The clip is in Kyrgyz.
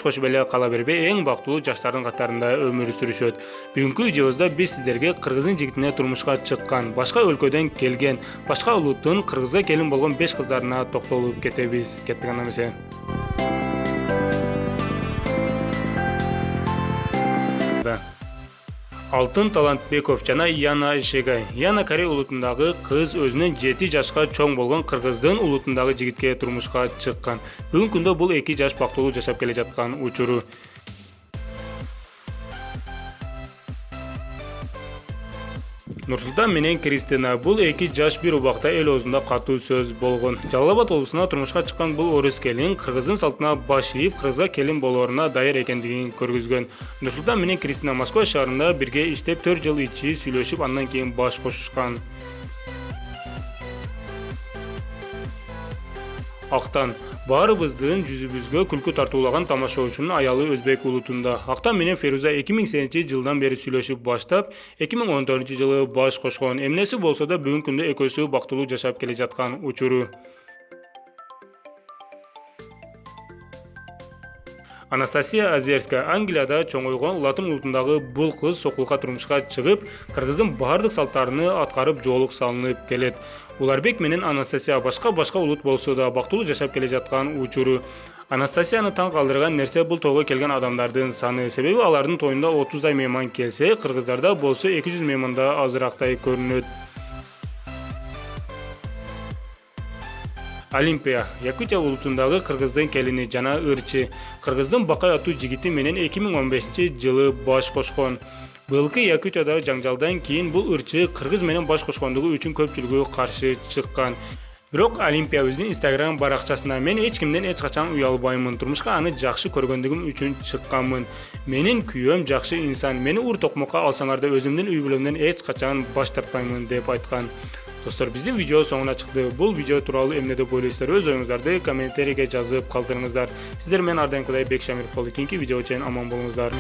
кошуп эле кала бербей эң бактылуу жаштардын катарында өмүр сүрүшөт. Бүгүнкү видеобузда биз сиздерге кыргыздын жигитине турмушка чыккан, башка өлкөдөн келген, башка улуттун кыргызга келин болгон 5 кыздарына токтолуп кетебиз. Кеттик анда эмесе. Алтын Талантбеков жана Яна Ишегай. Яна Корей улутундагы кыз өзүнөн 7 жашка чоң болгон кыргыздын улутундагы жигитке турмушка чыккан. Бүгүнкү күндө бул 2 жаш бактылуу жашап келе жаткан учуру. Нурсултан менен Кристина бул 2 жаш бир убакта эл оозунда катуу сөз болгон. Жалал Абад облусуна турмушка чыккан бул орус келин кыргыздын салтына баш ийип, кыргызга келин болооруна даяр экендигин көргөзгөн. Нурсултан менен Кристина Москва шаарында бирге иштеп 4 жыл ичи сүйлөшүп, андан кийин баш кошушкан. Актан баарыбыздын жүзүбүзгө күлкү тартуулаган тамашачынын аялы өзбек улутунда. Актан менен Феруза 2008-жылдан бери сүйлөшүп баштап, 2014-жылы баш кошкон. Эмнеси болсо да бүгүнкү күндө экөөсү бактылуу жашап келе жаткан учуру. Анастасия Азерская Англияда чоңойгон латын улутундагы бул кыз сокулукка турмушка чыгып, кыргыздын баардык салттарын аткарып жоолук салынып келет. Уларбек менен Анастасия башка улут болсо да бактылуу жашап келе жаткан учуру. Анастасияны таң калтырган нерсе бул тойго келген адамдардын саны. Себеби алардын тоюнда 30дай мейман келсе, кыргыздарда болсо 200 мейманда азырактай көрүнөт. Олимпия Якутия улутундагы кыргыздын келини жана ырчы. Кыргыздын Бакай аттуу жигити менен 2015-жылы баш кошкон. Былкы Якутияда жаңжалдан кийин бул ырчы кыргыз менен баш кошкондугу үчүн көпчүлүгү каршы чыккан. Бирок Олимпия өзүнүн Instagram баракчасына мен эч кимден эч качан уялбаймын, турмушка аны жакшы көргөндүгүм үчүн чыкканмын. Менин күйөөм жакшы инсан, мени ур токмокко алсаңар да өзүмдүн үй бүлөмдөн эч качан баш тартпаймын деп айткан. Достор, биздин видео соңуна чыкты. Бул видео тууралуу эмне деп ойлойсуздар? Өз оюңуздарды комментарийге жазып калтырыңыздар. Сиздер менен ар дайымкыдай Бек Шамиров болду. Кийинки видео чейин аман болуңуздар.